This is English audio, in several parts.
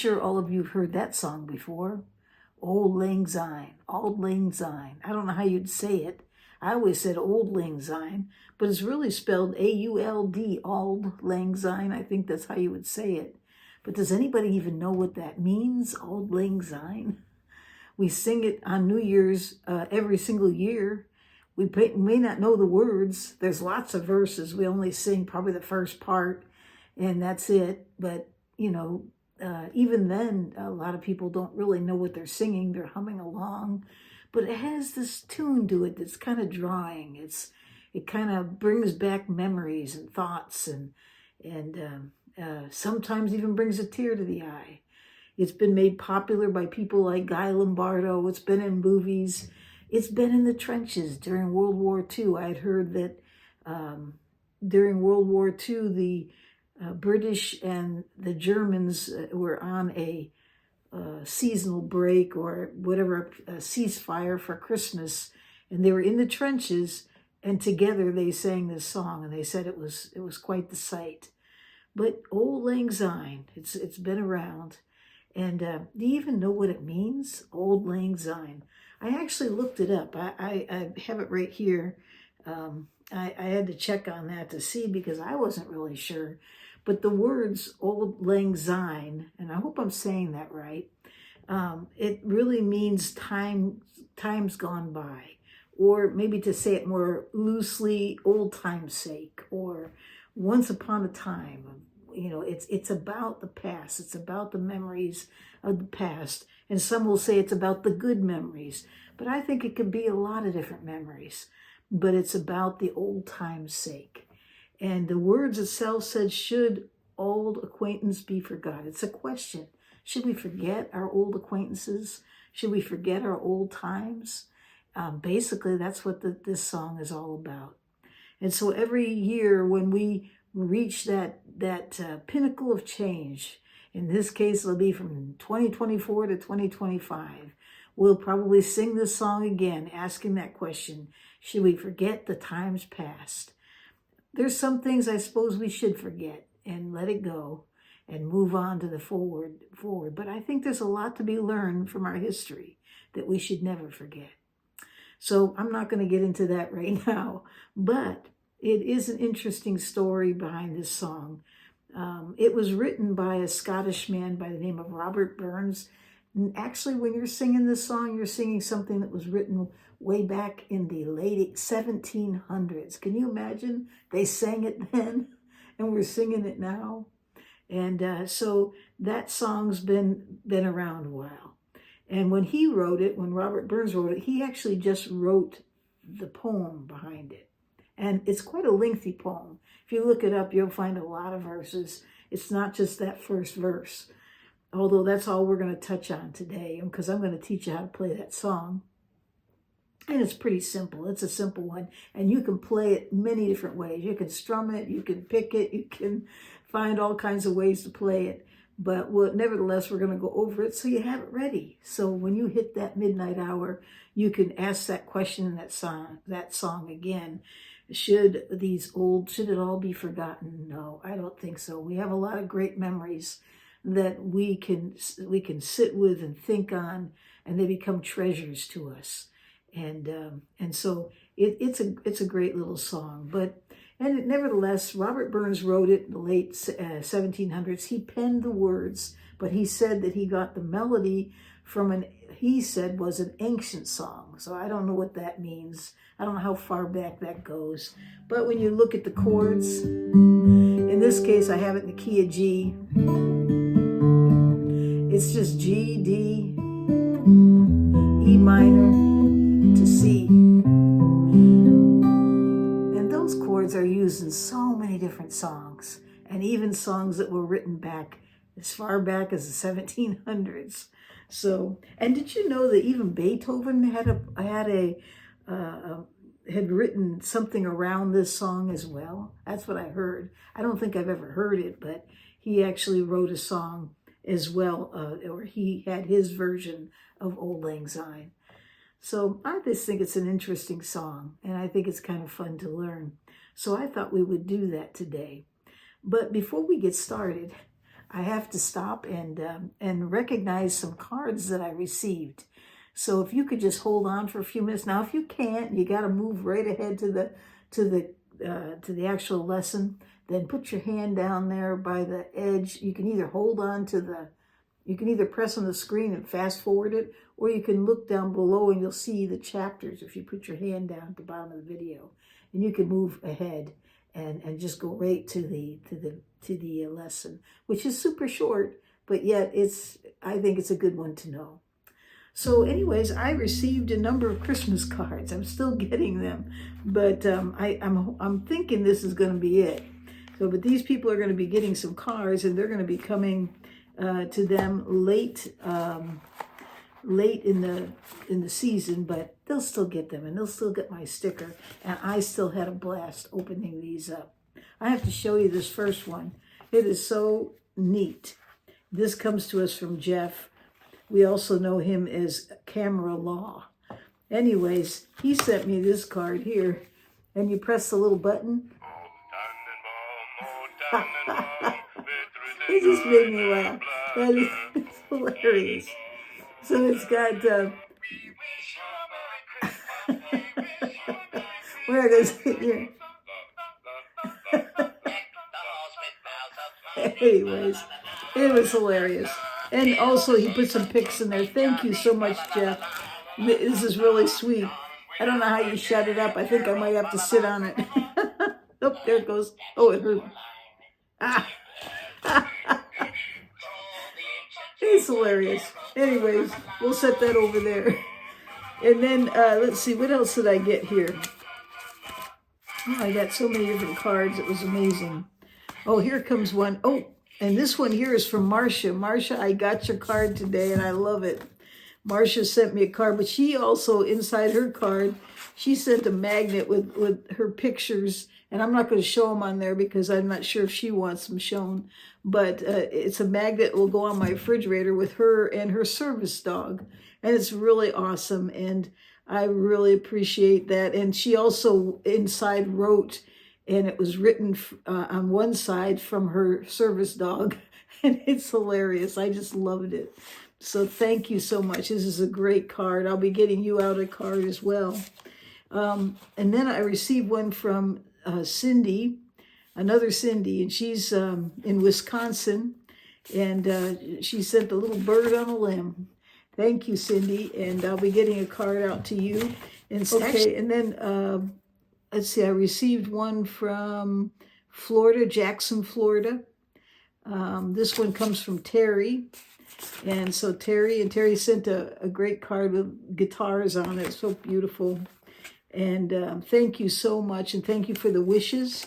sure all of you have heard that song before. Auld Lang Syne, Auld Lang Syne. I don't know how you'd say it. I always said Auld Lang Syne, but it's really spelled A-U-L-D, Auld Lang Syne. I think that's how you would say it. But does anybody even know what that means, Auld Lang Syne? We sing it on New Year's every single year. We may not know the words. There's lots of verses. We only sing probably the first part, and that's it. But, you know, even then, a lot of people don't really know what they're singing. They're humming along. But it has this tune to it that's kind of drawing. It kind of brings back memories and thoughts, and sometimes even brings a tear to the eye. It's been made popular by people like Guy Lombardo. It's been in movies. It's been in the trenches during World War II. I had heard that during World War II, the British and the Germans were on a seasonal break or whatever, a ceasefire for Christmas, and they were in the trenches, and together they sang this song, and they said it was quite the sight. But Auld Lang Syne, it's been around, and do you even know what it means? Auld Lang Syne. I actually looked it up. I have it right here. I had to check on that to see because I wasn't really sure. But the words Auld Lang Syne, and I hope I'm saying that right, it really means times gone by, or maybe to say it more loosely, old time's sake, or once upon a time. You know, it's about the past. It's about the memories of the past. And some will say it's about the good memories. But I think it could be a lot of different memories. But it's about the old time's sake. And the words itself said, should old acquaintance be forgot? It's a question. Should we forget our old acquaintances? Should we forget our old times? Basically, that's what this song is all about. And so every year when we reach that pinnacle of change, in this case, it'll be from 2024 to 2025, we'll probably sing this song again, asking that question, should we forget the times past? There's some things I suppose we should forget and let it go and move on to the forward. But I think there's a lot to be learned from our history that we should never forget. So I'm not going to get into that right now, but it is an interesting story behind this song. It was written by a Scottish man by the name of Robert Burns. And actually, when you're singing this song, you're singing something that was written way back in the late 1700s. Can you imagine? They sang it then, and we're singing it now. And so that song's been around a while. And when he wrote it, when Robert Burns wrote it, he actually just wrote the poem behind it. And it's quite a lengthy poem. If you look it up, you'll find a lot of verses. It's not just that first verse, although that's all we're going to touch on today, because I'm going to teach you how to play that song. And it's pretty simple. It's a simple one. And you can play it many different ways. You can strum it, you can pick it, you can find all kinds of ways to play it. But nevertheless, we're going to go over it so you have it ready. So when you hit that midnight hour, you can ask that question in that song again. Should it all be forgotten? No, I don't think so. We have a lot of great memories that we can sit with and think on, and they become treasures to us. And so it's a great little song. Nevertheless, Robert Burns wrote it in the late 1700s. He penned the words, but he said that he got the melody from he said was an ancient song. So I don't know what that means. I don't know how far back that goes. But when you look at the chords, in this case, I have it in the key of G. It's just G, D, E minor to C. And those chords are used in so many different songs, and even songs that were written back as far back as the 1700s. So, and did you know that even Beethoven had written something around this song as well? That's what I heard. I don't think I've ever heard it, but he actually wrote a song as well, or he had his version of Auld Lang Syne. So I just think it's an interesting song, and I think it's kind of fun to learn. So I thought we would do that today. But before we get started, I have to stop and recognize some cards that I received. So if you could just hold on for a few minutes. Now, if you can't, you got to move right ahead to the actual lesson. Then put your hand down there by the edge. You can either hold on to you can either press on the screen and fast forward it, or you can look down below and you'll see the chapters if you put your hand down at the bottom of the video. And you can move ahead and just go right to the lesson, which is super short, but yet I think it's a good one to know. So anyways, I received a number of Christmas cards. I'm still getting them, but I'm thinking this is going to be it. So, but these people are going to be getting some cards, and they're going to be coming to them late in the season, but they'll still get them, and they'll still get my sticker. And I still had a blast opening these up. I have to show you this first one. It is so neat. This comes to us from Jeff. We also know him as Camera Law. Anyways, he sent me this card here, and you press the little button. It just made me laugh. That is hilarious. So it's got where does it here? Anyways, it was hilarious. And also he put some pics in there. Thank you so much, Jeff. This is really sweet. I don't know how you shut it up. I think I might have to sit on it. Oh, there it goes. Oh, it hurt. Ah. It's hilarious. Anyways, we'll set that over there. And then, let's see, what else did I get here? Oh, I got so many different cards. It was amazing. Oh, here comes one. Oh, and this one here is from Marcia. Marcia, I got your card today, and I love it. Marcia sent me a card, but she also, inside her card, she sent a magnet with her pictures, and I'm not going to show them on there because I'm not sure if she wants them shown, but it's a magnet that will go on my refrigerator with her and her service dog, and it's really awesome, and I really appreciate that. And she also inside wrote, and it was written on one side from her service dog, and it's hilarious. I just loved it. So thank you so much. This is a great card. I'll be getting you out a card as well. And then I received one from Cindy, another Cindy, and she's in Wisconsin, and she sent a little bird on a limb. Thank you, Cindy, and I'll be getting a card out to you. And okay, and then let's see, I received one from Florida, Jackson, Florida. This one comes from Terry. And so Terry sent a great card with guitars on it. So beautiful. And thank you so much. And thank you for the wishes.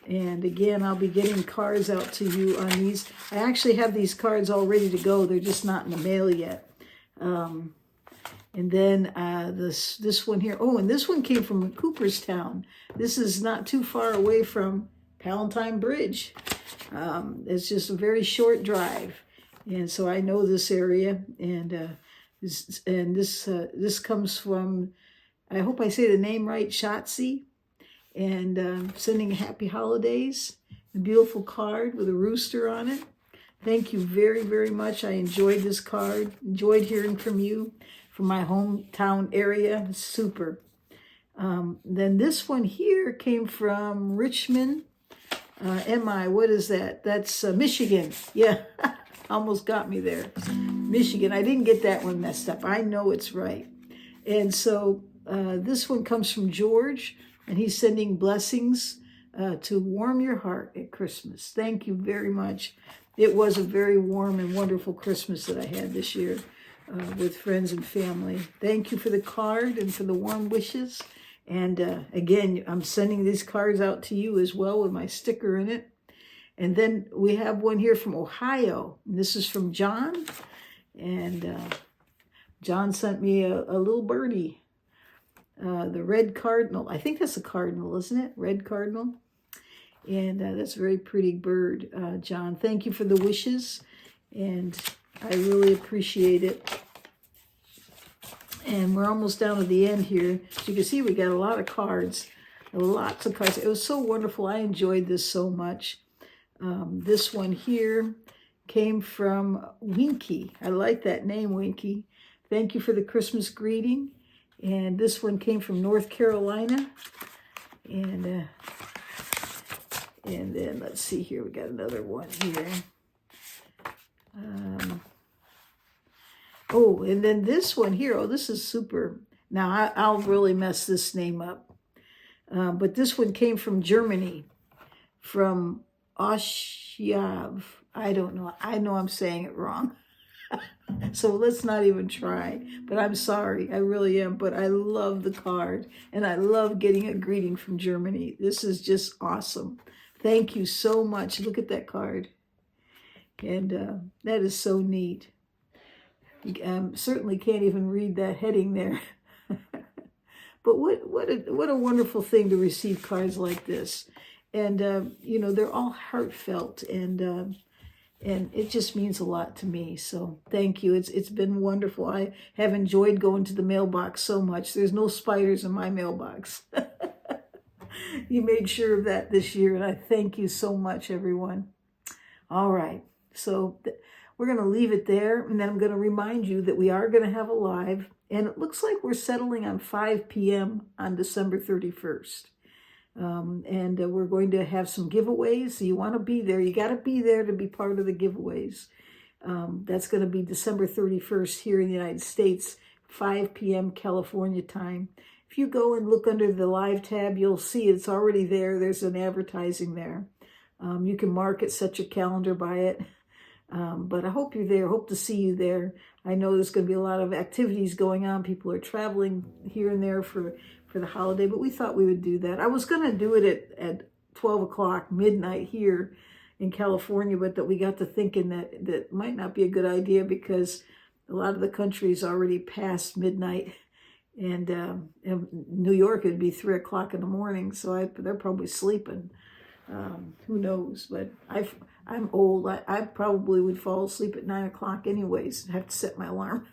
And again, I'll be getting cards out to you on these. I actually have these cards all ready to go. They're just not in the mail yet. And then this one here. Oh, and this one came from Cooperstown. This is not too far away from Palatine Bridge. It's just a very short drive. And so I know this area, and this comes from, I hope I say the name right, Shotzi, and sending happy holidays, a beautiful card with a rooster on it. Thank you very, very much. I enjoyed this card, enjoyed hearing from you from my hometown area. Super. Then this one here came from Richmond, MI, what is that? That's Michigan. Yeah. Almost got me there. Michigan. I didn't get that one messed up. I know it's right. And so this one comes from George, and he's sending blessings to warm your heart at Christmas. Thank you very much. It was a very warm and wonderful Christmas that I had this year with friends and family. Thank you for the card and for the warm wishes. And again, I'm sending these cards out to you as well with my sticker in it. And then we have one here from Ohio. And this is from John. And John sent me a little birdie. The red cardinal. I think that's a cardinal, isn't it? Red cardinal. And that's a very pretty bird, John. Thank you for the wishes. And I really appreciate it. And we're almost down to the end here. As you can see, we got a lot of cards. Lots of cards. It was so wonderful. I enjoyed this so much. This one here came from Winky. I like that name, Winky. Thank you for the Christmas greeting. And this one came from North Carolina. And then let's see here. We got another one here. Oh, and then this one here. Oh, this is super. Now, I'll really mess this name up. But this one came from Germany, from Osjav. I don't know. I know I'm saying it wrong. So let's not even try. But I'm sorry. I really am. But I love the card. And I love getting a greeting from Germany. This is just awesome. Thank you so much. Look at that card. And that is so neat. Certainly can't even read that heading there. But what a wonderful thing to receive cards like this. And, you know, they're all heartfelt. And it just means a lot to me. So thank you. It's been wonderful. I have enjoyed going to the mailbox so much. There's no spiders in my mailbox. You made sure of that this year. And I thank you so much, everyone. All right. So we're going to leave it there. And then I'm going to remind you that we are going to have a live. And it looks like we're settling on 5 p.m. on December 31st. And we're going to have some giveaways. So you want to be there. You got to be there to be part of the giveaways. That's going to be December 31st here in the United States, 5 p.m. California time. If you go and look under the live tab, you'll see it's already there. There's an advertising there. You can mark it, set your calendar by it. But I hope you're there. Hope to see you there. I know there's going to be a lot of activities going on. People are traveling here and there for the holiday, but we thought we would do that. I was going to do it at 12 o'clock midnight here in California, but that we got to thinking that might not be a good idea because a lot of the country is already past midnight. And in New York, it'd be 3 o'clock in the morning, so they're probably sleeping. Who knows? But I'm old. I probably would fall asleep at 9 o'clock anyways. I have to set my alarm.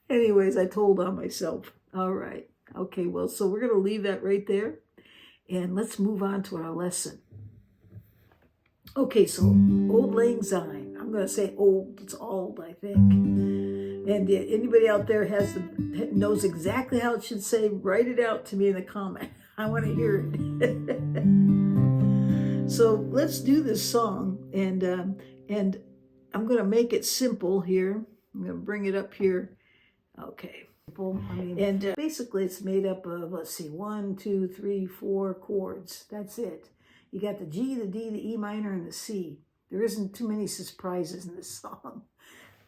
Anyways, I told on myself. All right. Okay, well, so we're going to leave that right there. And let's move on to our lesson. Okay, so Auld Lang Syne. I'm going to say old. It's old, I think. And anybody out there knows exactly how it should say, write it out to me in the comment. I want to hear it. So let's do this song. And I'm going to make it simple here. I'm going to bring it up here. Okay. And basically it's made up of, let's see, 1, 2, 3, 4 chords. That's it. You got the G, the D, the E minor, and the C. There isn't too many surprises in this song.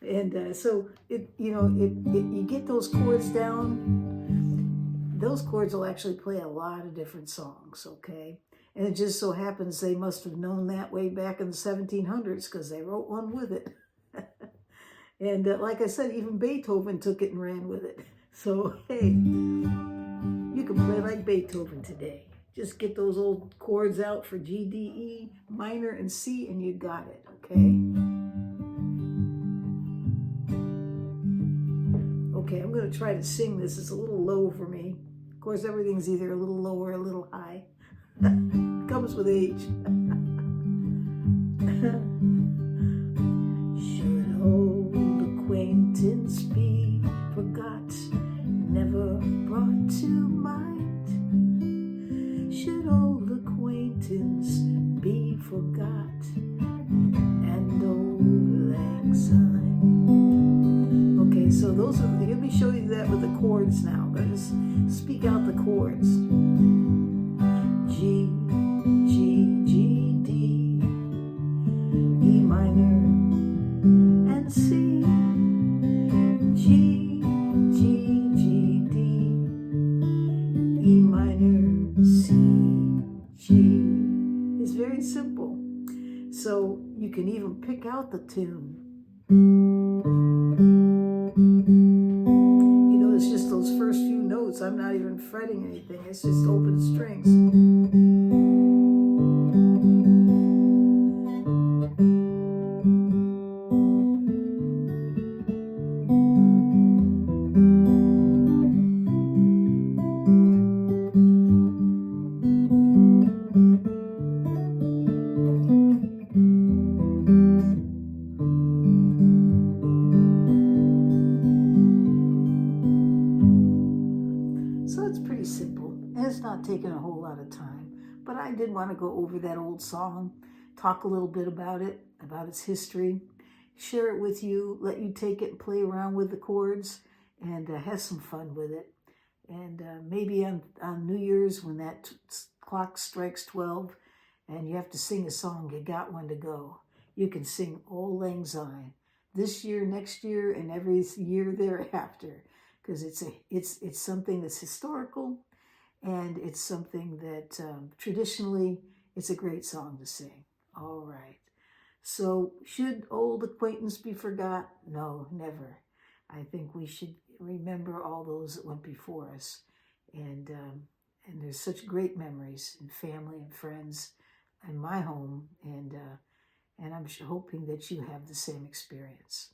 And so you get those chords down. Those chords will actually play a lot of different songs, okay? And it just so happens they must have known that way back in the 1700s because they wrote one with it. And like I said, even Beethoven took it and ran with it. So, hey, you can play like Beethoven today. Just get those old chords out for G, D, E, minor, and C, and you got it, okay? Okay, I'm going to try to sing this. It's a little low for me. Of course, everything's either a little low or a little high. Comes with age. Should old acquaintance be forgot, never brought to mind? Should old acquaintance be forgot, and Auld Lang Syne? Okay, so those are, let me show you that with the chords now. But just speak out the chords. G, G, G, D, E minor, and C. G, G, G, D, E minor, C, G. It's very simple. So you can even pick out the tune. You know, it's just those first few notes. I'm not even fretting anything. It's just open strings. very simple, and it's not taking a whole lot of time. But I did want to go over that old song, talk a little bit about it, about its history, share it with you, let you take it and play around with the chords, and have some fun with it. And maybe on New Year's, when that clock strikes 12 and you have to sing a song, you got one to go. You can sing Auld Lang Syne this year, next year, and every year thereafter, because it's something that's historical, and it's something that traditionally it's a great song to sing. All right. So should old acquaintance be forgot? No, never. I think we should remember all those that went before us, and there's such great memories and family and friends in my home, and I'm hoping that you have the same experience.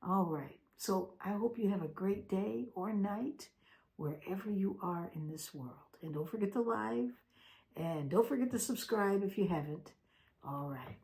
All right, so I hope you have a great day or night wherever you are in this world, and don't forget to like, and don't forget to subscribe if you haven't. All right.